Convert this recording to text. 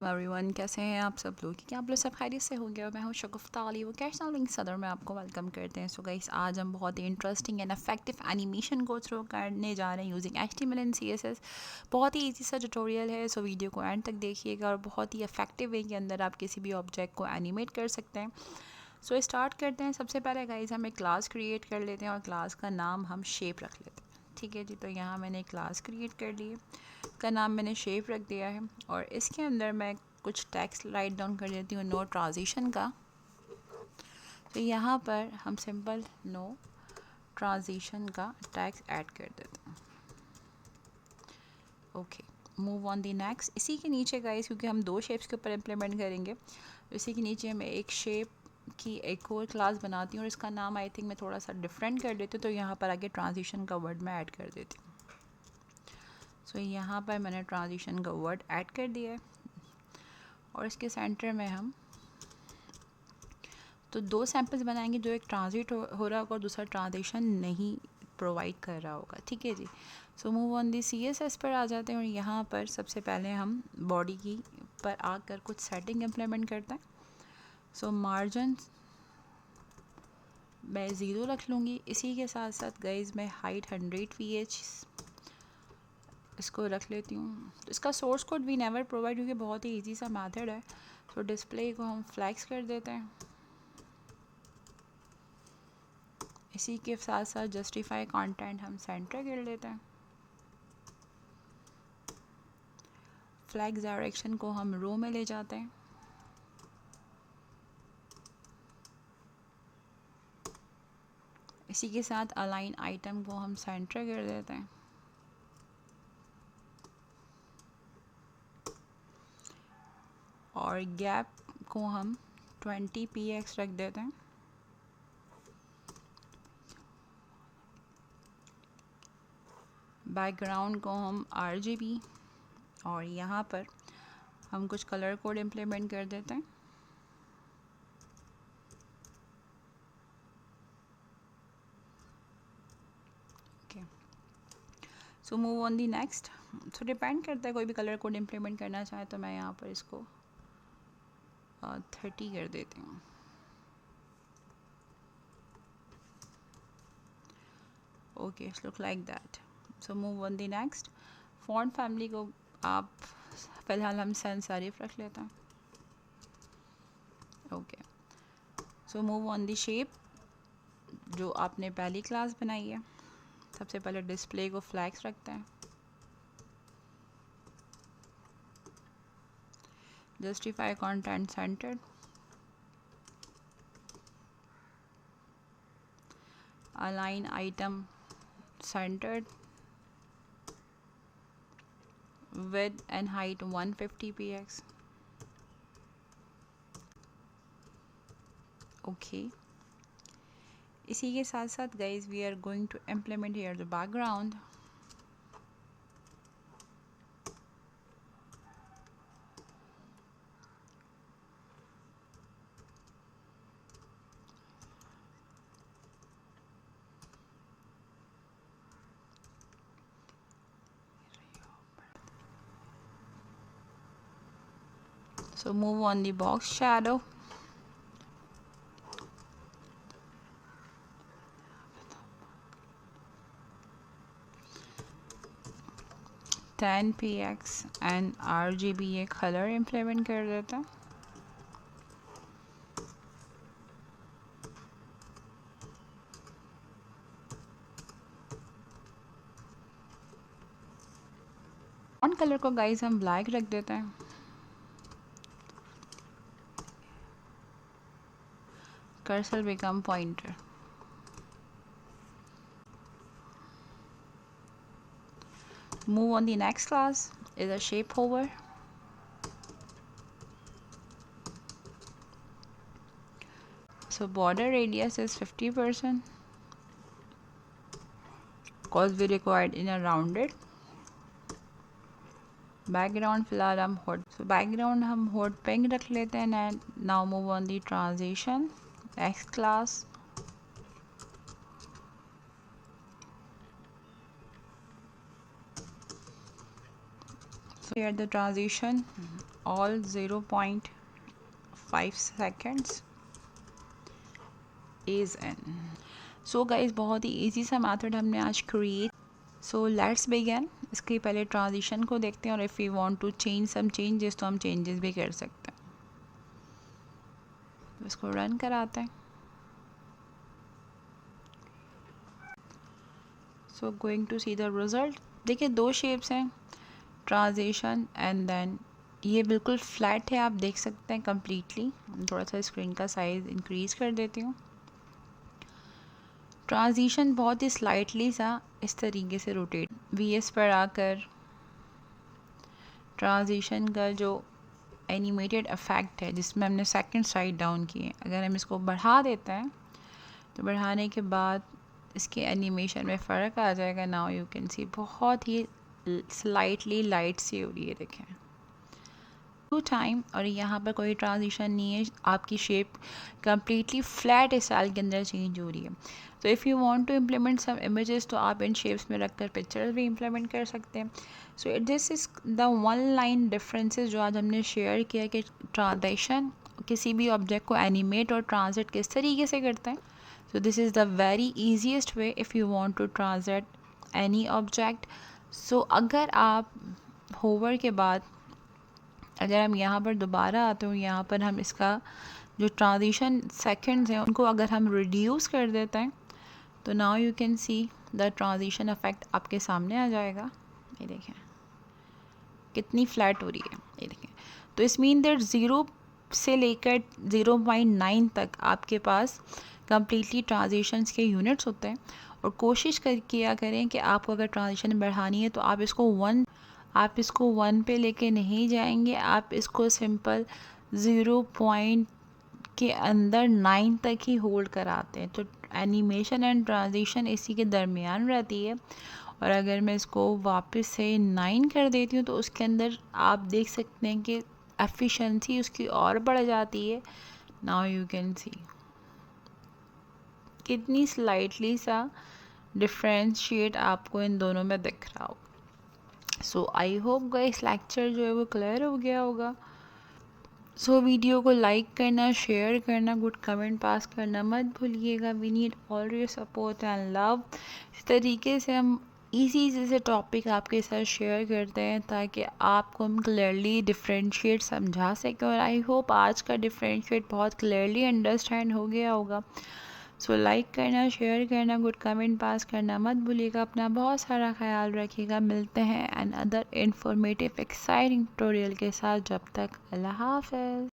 Everyone, कैसे हैं आप सब लोग? कि आप लोग सब खैरियत से होंगे। और मैं हूँ शगुफ्ता अली, वो कैशनल लिंक सदर में आपको वेलकम करते हैं। सो गाइस, आज हम बहुत ही इंटरेस्टिंग एंड इफेक्टिव एनिमेशन को थ्रू करने जा रहे हैं यूजिंग HTML एंड CSS। बहुत ही इजी सा ट्यूटोरियल है, सो वीडियो को एंड तक देखिएगा और बहुत ही इफेक्टिव वे के अंदर आप किसी भी ऑब्जेक्ट को एनिमेट कर सकते हैं। सो स्टार्ट करते हैं। सबसे पहले गाइस हम एक क्लास क्रिएट कर लेते हैं और क्लास का नाम हम शेप रख लेते हैं। ठीक है जी, तो यहाँ मैंने क्लास क्रिएट कर ली है, का नाम मैंने शेप रख दिया है और इसके अंदर मैं कुछ टेक्स्ट राइट डाउन कर देती हूँ नो ट्रांजिशन का। तो यहाँ पर हम सिंपल नो ट्रांजिशन का टेक्स्ट ऐड कर देते हैं। Okay, move on the next. इसी के नीचे गाइस, क्योंकि हम दो शेप्स के ऊपर इम्प्लीमेंट करेंगे, इसी के नीचे मैं एक शेप की एक और क्लास बनाती हूँ और इसका नाम आई थिंक मैं थोड़ा सा डिफरेंट कर देती हूँ। तो यहाँ पर आगे ट्रांजिशन का वर्ड मैं ऐड कर देती हूँ। सो यहाँ पर मैंने ट्रांजिशन का वर्ड ऐड कर दिया है और इसके सेंटर में हम तो दो सैम्पल्स बनाएंगे, जो एक ट्रांजिट हो रहा होगा और दूसरा ट्रांजिशन नहीं प्रोवाइड कर रहा होगा। ठीक है जी। So move on the CSS पर आ जाते हैं और यहाँ पर सबसे पहले हम बॉडी की पर आकर कुछ सेटिंग इम्प्लीमेंट करते हैं। सो मार्जिन मैं 0 रख लूँगी। इसी के साथ साथ गाइज मैं हाइट 100 ph इसको रख लेती हूँ। तो इसका source code we never provide, क्योंकि बहुत ही ईजी सा मेथड है। तो डिस्प्ले को हम फ्लैक्स कर देते हैं। इसी के साथ साथ जस्टिफाई कंटेंट हम सेंटर कर लेते हैं। फ्लैग डायरेक्शन को हम रो में ले जाते हैं। इसी के साथ अलाइन आइटम को हम सेंटर कर देते हैं। और गैप को हम 20 px रख देते हैं। बैकग्राउंड को हम RGB और यहाँ पर हम कुछ कलर कोड इम्प्लीमेंट कर देते हैं। Okay, so move on the next. So depend करता है, कोई भी कलर कोड इम्प्लीमेंट करना चाहे तो मैं यहाँ पर इसको 30 कर देती हूँ। Okay, it's look like that. So move on the next. Font family को आप फिलहाल हम सैन सेरिफ रख लेते हैं। Okay, so move on the shape जो आपने पहली क्लास बनाई है। सबसे पहले डिस्प्ले को फ्लैग्स रखते हैं। Justify content centred. Align item centred. width and height 150 px. Okay, इसी के साथ साथ guys we are going to implement here the background. So move on the box shadow. $10 px and RGB color implement कर देते हैं। On colour को guys हम black रख देते हैं। Cursor become pointer. Move on the next class is a shape hover. So border radius is 50% because we required in a rounded. Background फिलहाल हम हॉट, सो बैकग्राउंड हम हॉट पिंक रख लेते हैं। Now move on the transition x class. So here the transition all 0.5 seconds is in. So guys बहुत ही easy सा method हमने आज क्रिएट. So let's begin. इसके पहले ट्रांजिशन को देखते हैं और if you want to change some changes तो हम चेंजेस भी कर सकते हैं. तो इसको रन कराते हैं. So going to see the result. देखिए दो शेप्स हैं, ट्रांजिशन एंड देन ये बिल्कुल फ्लैट है, आप देख सकते हैं कम्प्लीटली. थोड़ा सा स्क्रीन का साइज़ इंक्रीज़ कर देती हूँ. ट्रांजिशन बहुत ही स्लाइटली सा इस तरीके से रोटेट. वीएस पर आकर ट्रांजिशन का जो एनिमेटेड इफेक्ट है जिसमें हमने सेकंड साइड डाउन किए, अगर हम इसको बढ़ा देते हैं तो बढ़ाने के बाद इसके एनिमेशन में फ़र्क आ जाएगा. नाउ यू कैन सी बहुत ही स्लाइटली लाइट सी हो रही है. देखें टू टाइम और यहाँ पर कोई ट्रांजिशन नहीं है. आपकी शेप कम्प्लीटली फ्लैट स्टाइल के अंदर चेंज हो रही है. तो if you want to implement some images तो आप इन शेप्स में रखकर पिक्चर्स भी इम्प्लीमेंट कर सकते हैं. So this is the one line differences जो आज हमने शेयर किया कि ट्रांजिशन किसी भी ऑब्जेक्ट को एनिमेट और ट्रांजिट किस तरीके से करते हैं. So this is the very easiest way if you want to transit any object. So अगर आप होवर के बाद अगर हम यहाँ पर दोबारा आते हो, यहाँ पर हम इसका जो ट्रांजिशन सेकंड्स हैं उनको अगर हम रिड्यूस कर देते हैं तो now you can see the transition effect आपके सामने आ जाएगा. ये देखें कितनी फ्लैट हो रही है. ये देखें. तो इस मीन दैट 0 से लेकर 0.9 तक आपके पास कम्प्लीटली ट्रांजिशंस के यूनिट्स होते हैं. और कोशिश किया करें कि आपको अगर ट्रांजिशन बढ़ानी है तो आप इसको 1 पे लेके नहीं जाएंगे. आप इसको सिंपल 0 पॉइंट के अंदर 9 तक ही होल्ड कराते हैं. तो एनिमेशन एंड ट्रांजिशन इसी के दरमियान रहती है. और अगर मैं इसको वापस से 9 कर देती हूँ तो उसके अंदर आप देख सकते हैं कि एफिशिएंसी उसकी और बढ़ जाती है. नाउ यू कैन सी कितनी स्लाइटली सा डिफ्रेंशिएट आपको इन दोनों में दिख रहा हो. So I hope guys lecture जो है वो क्लियर हो गया होगा. सो वीडियो को लाइक करना, शेयर करना, गुड कमेंट पास करना मत भूलिएगा. We need all your support and love. इस तरीके से हम इजी से टॉपिक आपके साथ शेयर करते हैं ताकि आपको हम क्लियरली डिफरेंशिएट समझा सकें. और आई होप आज का डिफरेंशिएट बहुत क्लियरली अंडरस्टैंड हो गया होगा. सो लाइक करना, शेयर करना, गुड कमेंट पास करना मत भूलिएगा. अपना बहुत सारा ख्याल रखिएगा. मिलते हैं and other informative exciting tutorial के साथ. जब तक अल्लाह हाफ़िज़.